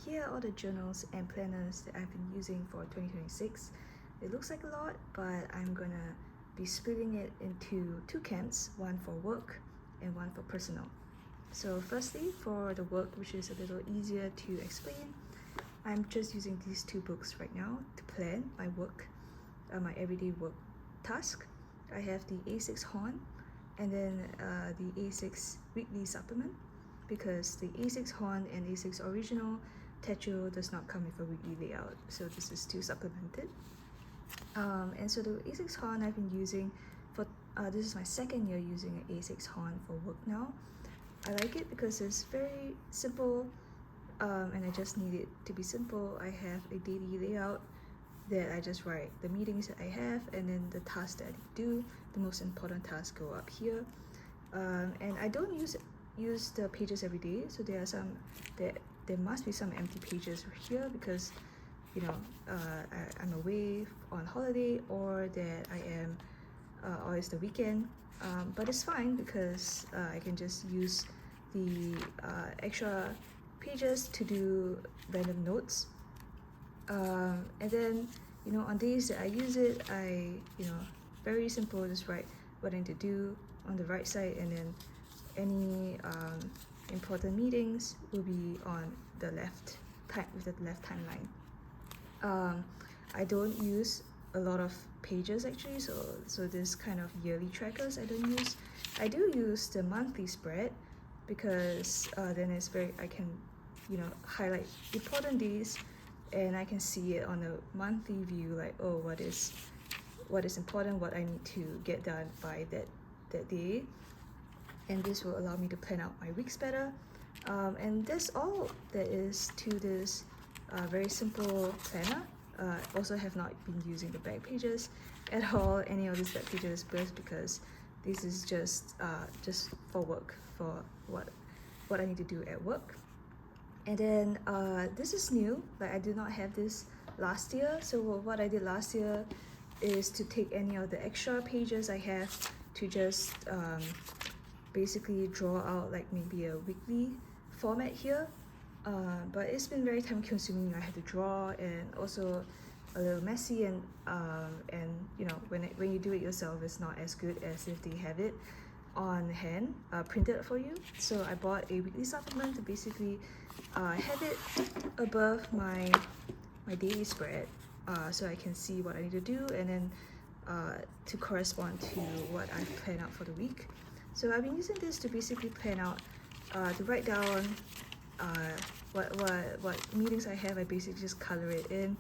here are all the journals and planners that I've been using for 2026. It looks like a lot, but I'm gonna be splitting it into two camps, one for work and one for personal. So firstly, for the work, which is a little easier to explain, I'm just using these two books right now to plan my work, my everyday work task. I have the A6 Horn and then the A6 Weekly Supplement, because the A6 Horn and A6 Original Techo does not come with a weekly layout, so this is still supplemented. And so the A6 Horn I've been using for, this is my second year using an A6 Horn for work now. I like it because it's very simple, and I just need it to be simple. I have a daily layout that I just write the meetings that I have, and then the tasks that I need to do. The most important tasks go up here. And I don't use the pages every day, so there are some that there must be some empty pages here because I'm away on holiday, or that I am or it's the weekend, but it's fine because I can just use the extra pages to do random notes, and then on days that I use it, I very simple, just write what I need to do on the right side, and then any important meetings will be on the left with the left timeline. I don't use a lot of pages actually, so this kind of yearly trackers I don't use. I do use the monthly spread because then I can highlight important days, and I can see it on a monthly view, like, oh, what is important, what I need to get done by that day, and this will allow me to plan out my weeks better. And that's all there is to this very simple planner. Also have not been using the back pages at all, any of these back pages, because this is just for work, for what I need to do at work. And then this is new, like I did not have this last year. So what I did last year is to take any of the extra pages I have to just basically draw out like maybe a weekly format here, but it's been very time consuming. I had to draw, and also a little messy, and when you do it yourself, it's not as good as if they have it on hand printed for you. So I bought a weekly supplement to basically have it above my daily spread, so I can see what I need to do, and then to correspond to what I've planned out for the week. So I've been using this to basically plan out, to write down what meetings I have. I basically just color it in,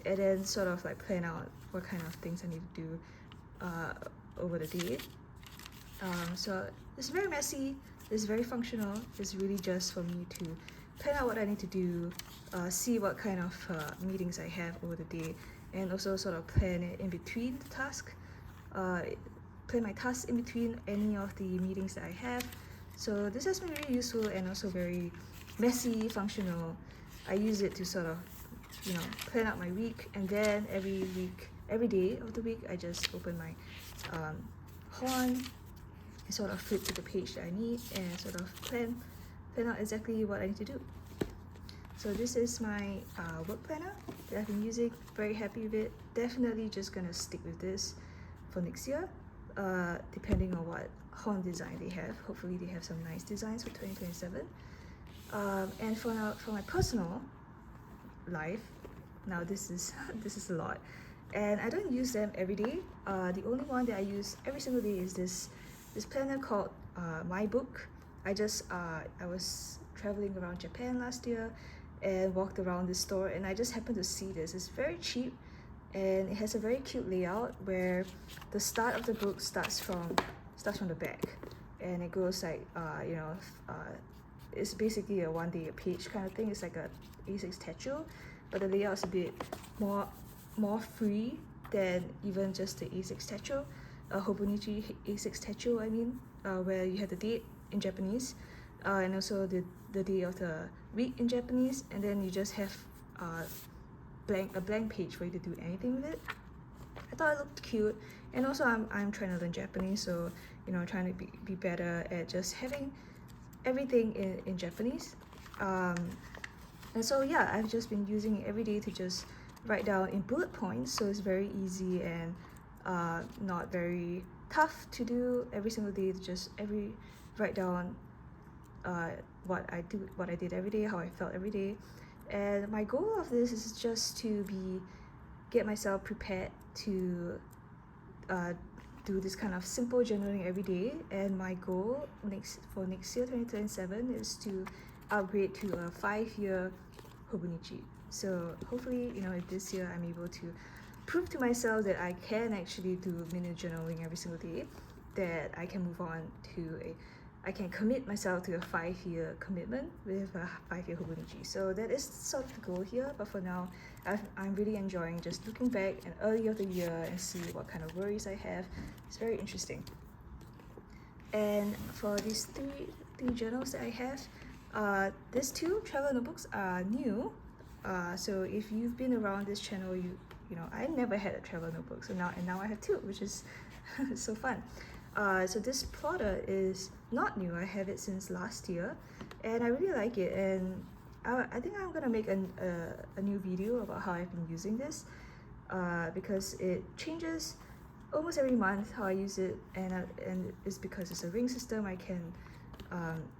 and then sort of like plan out what kind of things I need to do over the day. So it's very messy, it's very functional. It's really just for me to plan out what I need to do, see what kind of meetings I have over the day, and also sort of plan it in between the task, plan my tasks in between any of the meetings that I have. So this has been really useful and also very messy, functional. I use it to sort of plan out my week, and then every day of the week, I just open my horn, sort of flip to the page that I need, and sort of plan out exactly what I need to do. So this is my work planner that I've been using. Very happy with it. Definitely just gonna stick with this for next year, depending on what horn design they have. Hopefully they have some nice designs for 2027. And for my personal life, now this is a lot, and I don't use them every day. The only one that I use every single day is this planner called My Book. I was traveling around Japan last year and walked around this store, and I just happened to see this. It's very cheap, and it has a very cute layout where the start of the book starts from the back, and it goes like it's basically a one day a page kind of thing. It's like a A6 Techo, but the layout is a bit more free than even just the A6 Techo, Hobonichi A6 Techo, I mean, where you have the date in Japanese, and also the day of the week in Japanese, and then you just have a blank page for you to do anything with it. I thought it looked cute, and also I'm trying to learn Japanese, so trying to be better at just having everything in Japanese. And so yeah, I've just been using it every day to just write down in bullet points, so it's very easy and not very tough to do every single day. To just write down what I did every day, how I felt every day. And my goal of this is just to get myself prepared to do this kind of simple journaling every day. And my goal for next year 2027 is to upgrade to a 5-year Hobonichi. So hopefully, if this year I'm able to prove to myself that I can actually do minute journaling every single day, that I can move on to I can commit myself to a 5-year commitment with a 5-year Hobonichi. So that is sort of the goal here. But for now, I'm really enjoying just looking back and early of the year and see what kind of worries I have. It's very interesting. And for these three journals that I have, these 2 travel notebooks are new. So if you've been around this channel, I never had a travel notebook. So now I have 2, which is so fun. So this plotter is not new. I have it since last year, and I really like it. And I think I'm gonna make a new video about how I've been using this, because it changes almost every month how I use it, and it's because it's a ring system. I can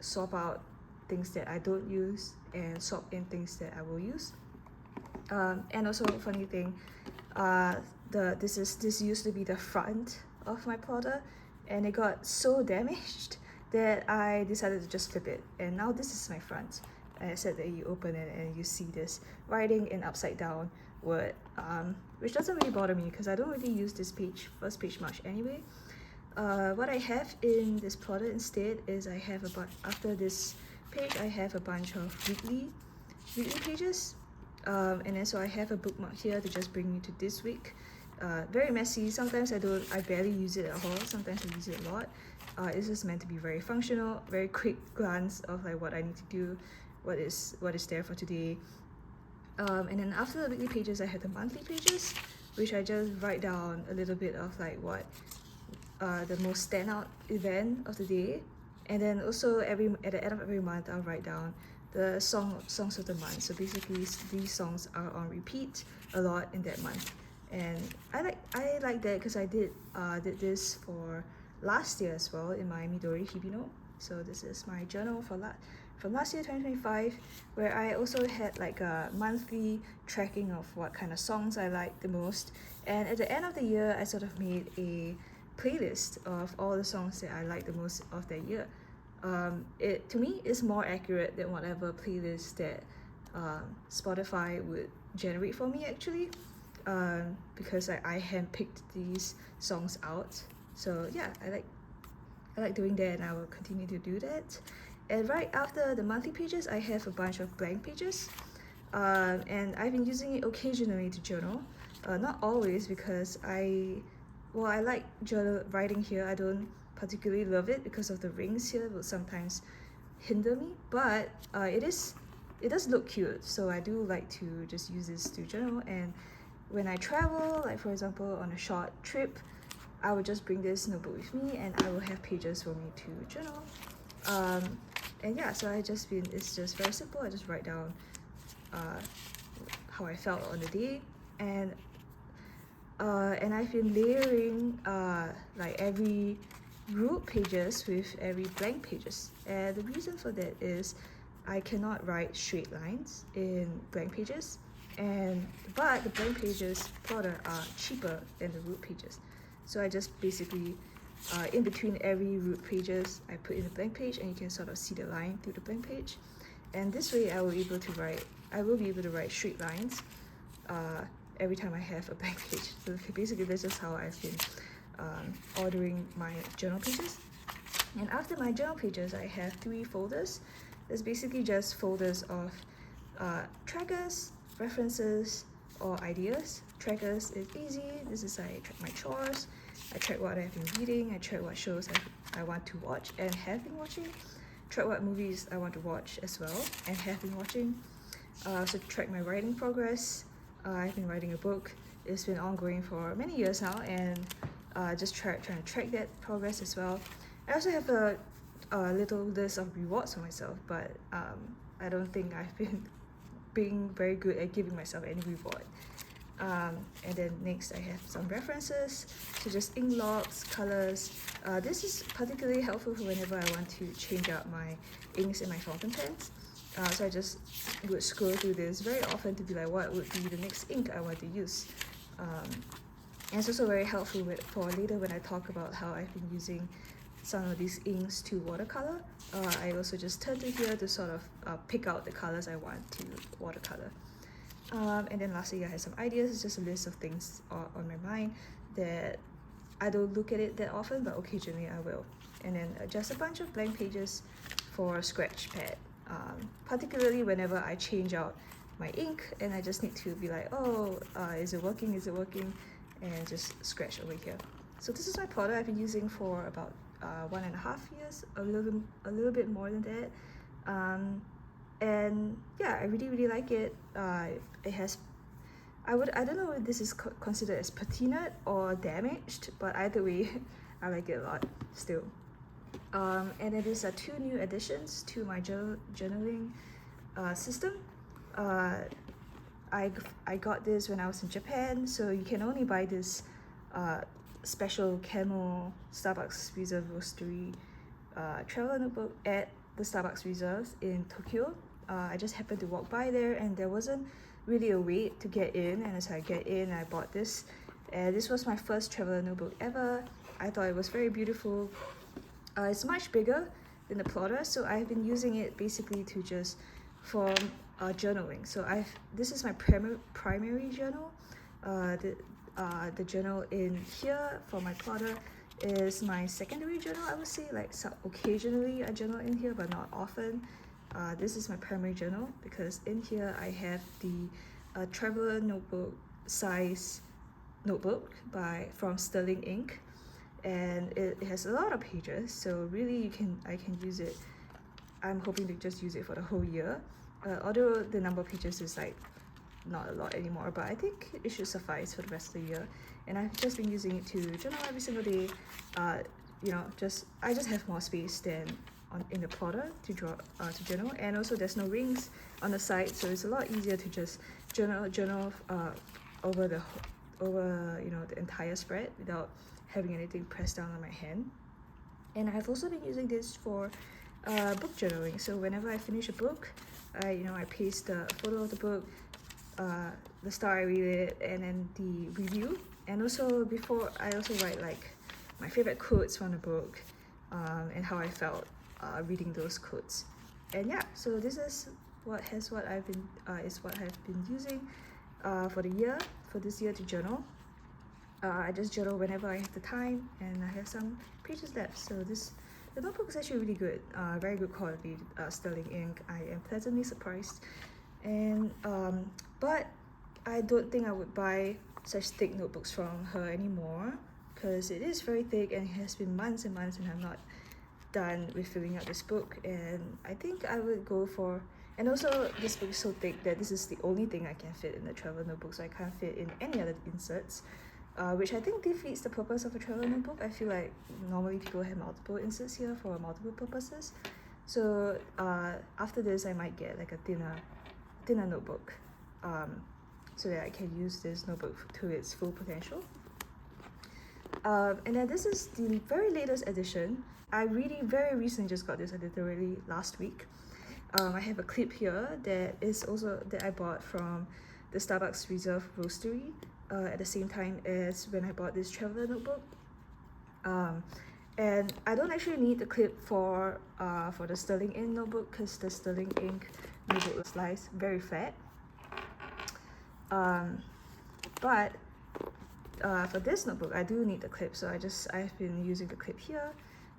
swap out things that I don't use and swap in things that I will use. And also, funny thing, this used to be the front of my plotter, and it got so damaged that I decided to just flip it, and now this is my front. And I said that you open it and you see this writing in upside down word, which doesn't really bother me because I don't really use this first page much anyway. What I have in this plotter instead is I have after this page I have a bunch of weekly pages, and then so I have a bookmark here to just bring me to this week. Very messy. Sometimes I barely use it at all. Sometimes I use it a lot. It's just meant to be very functional, very quick glance of like what I need to do, what is there for today. And then after the weekly pages, I have the monthly pages, which I just write down a little bit of like what the most standout event of the day. And then also at the end of every month, I'll write down the songs of the month. So basically, these songs are on repeat a lot in that month. And I like that because I did this for last year as well in my Midori Hibino. So this is my journal from last year 2025, where I also had like a monthly tracking of what kind of songs I like the most. And at the end of the year, I sort of made a playlist of all the songs that I like the most of that year. It to me is more accurate than whatever playlist that Spotify would generate for me actually. Because I handpicked these songs out. So yeah, I like doing that, and I will continue to do that. And right after the monthly pages, I have a bunch of blank pages, and I've been using it occasionally to journal. Not always, because I like journal writing here. I don't particularly love it because of the rings here will sometimes hinder me, but it does look cute, so I do like to just use this to journal. And when I travel, like for example on a short trip, I would just bring this notebook with me, and I will have pages for me to journal. And yeah, so it's just very simple. I just write down how I felt on the day, and I've been layering like every ruled pages with every blank pages. And the reason for that is I cannot write straight lines in blank pages, but the blank pages plotter are cheaper than the ruled pages. So I just basically in between every ruled pages, I put in a blank page, and you can sort of see the line through the blank page. And this way I will be able to write straight lines every time I have a blank page. So basically that's just how I've been ordering my journal pages. And after my journal pages, I have 3 folders. There's basically just folders of trackers, references, or ideas. Trackers is easy. This is I track my chores, I track what I've been reading, I track what shows I want to watch and have been watching, track what movies I want to watch as well and have been watching. So track my writing progress. I've been writing a book. It's been ongoing for many years now, and just trying to track that progress as well. I also have a little list of rewards for myself, but I don't think I've been being very good at giving myself any reward. And then next I have some references, so just ink logs, colors. This is particularly helpful for whenever I want to change out my inks in my fountain pens. So I just would scroll through this very often to be like, what would be the next ink I want to use. And it's also very helpful for later when I talk about how I've been using some of these inks to watercolor. I also just turn to here to sort of pick out the colors I want to watercolor. And then lastly, I have some ideas. It's just a list of things on my mind that I don't look at it that often, but occasionally I will. And then just a bunch of blank pages for a scratch pad. Particularly whenever I change out my ink and I just need to be like, oh, is it working, and just scratch over here. So this is my plotter I've been using for about 1.5 years, a little bit more than that. And yeah, I really like it. It has, I don't know if this is considered as patinaed or damaged, but either way, I like it a lot still. And it is 2 new additions to my journaling system. I got this when I was in Japan, so you can only buy this special camo Starbucks Reserve Roastery travel notebook at the Starbucks Reserve in Tokyo. I just happened to walk by there and there wasn't really a wait to get in, and as I get in, I bought this. And this was my first traveler notebook ever. I thought it was very beautiful. It's much bigger than the plotter, so I've been using it basically to just for journaling. So this is my primary journal. The journal in here for my plotter is my secondary journal, I would say. Like, so occasionally I journal in here, but not often. This is my primary journal because in here I have the traveler notebook size notebook from Sterling Ink, and it has a lot of pages, so really I can use it. I'm hoping to just use it for the whole year, although the number of pages is like not a lot anymore, but I think it should suffice for the rest of the year. And I've just been using it to journal every single day. You know, I just have more space than in the plotter to journal, and also there's no rings on the side, so it's a lot easier to just journal over the entire spread without having anything pressed down on my hand. And I've also been using this for book journaling. So whenever I finish a book, I paste the photo of the book, the star I read it, and then the review. And also before, I also write like my favorite quotes from the book, and how I felt reading those quotes. And yeah, so this is what I've been using for this year to journal. I just journal whenever I have the time, and I have some pages left. So the notebook is actually really good, very good quality Sterling ink. I am pleasantly surprised. And but I don't think I would buy such thick notebooks from her anymore, because it is very thick and it has been months and months and I'm not done with filling out this book. And I think I would go for, and also this book is so thick that this is the only thing I can fit in the travel notebook, so I can't fit in any other inserts, which I think defeats the purpose of a travel notebook. I feel like normally people have multiple inserts here for multiple purposes. So after this I might get like a thinner notebook, so that I can use this notebook to its full potential. And then this is the very latest edition. I really very recently just got this, literally last week. I have a clip here that I bought from the Starbucks Reserve Roastery at the same time as when I bought this traveler notebook. And I don't actually need the clip for the Sterling Ink notebook, because the Sterling Ink notebook lies very flat. But for this notebook I do need the clip, so I've been using the clip here.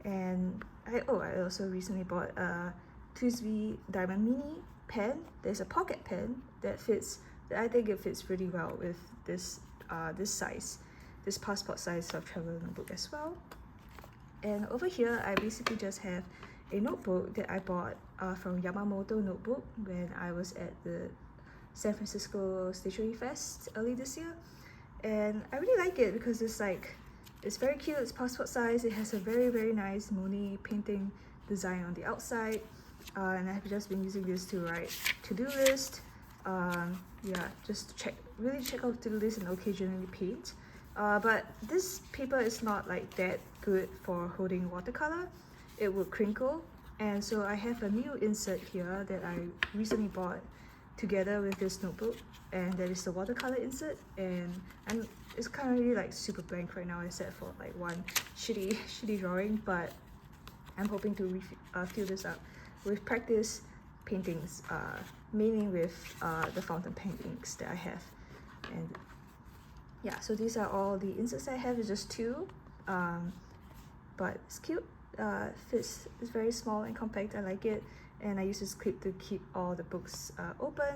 And I also recently bought a TWSBI Diamond Mini pen. There's a pocket pen that I think it fits pretty well with this passport size of travel notebook as well. And over here I basically just have a notebook that I bought from Yamamoto Notebook when I was at the San Francisco Stationery Fest early this year. And I really like it because it's very cute, it's passport size, it has a very nice Monet painting design on the outside, and I've just been using this to write to-do list, Yeah, just really check out the list and occasionally paint. But this paper is not like that good for holding watercolor. It will crinkle, and so I have a new insert here that I recently bought together with this notebook, and that is the watercolor insert, and it's currently like super blank right now except for like one shitty drawing, but I'm hoping to fill this up with practice paintings, mainly with the fountain pen inks that I have. And yeah, so these are all the inserts I have. It's just two, but it's cute. Fits, it's very small and compact. I like it, and I use this clip to keep all the books open.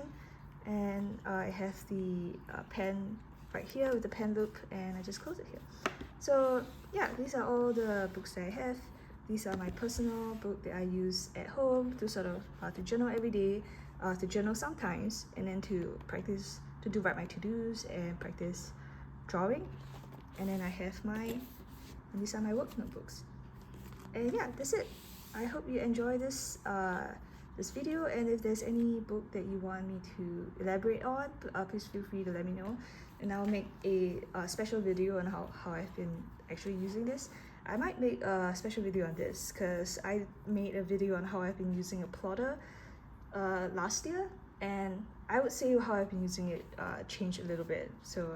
And I have the pen right here with the pen loop, and I just close it here. So yeah, these are all the books that I have. These are my personal book that I use at home to sort of to journal every day, to journal sometimes, and then to practice, to write my to-dos and practice drawing. And then I have and these are my work notebooks. And yeah, that's it. I hope you enjoy this this video, and if there's any book that you want me to elaborate on, please feel free to let me know, and I'll make a special video on how I've been actually using this. I might make a special video on this because I made a video on how I've been using a plotter last year, and I would say how I've been using it changed a little bit. So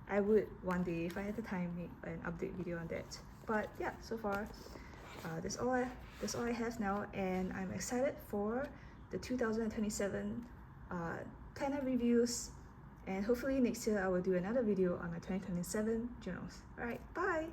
I would one day, if I had the time, make an update video on that. But yeah, so far that's all I have now, and I'm excited for the 2027 planner reviews, and hopefully next year I will do another video on my 2027 journals. Alright, bye!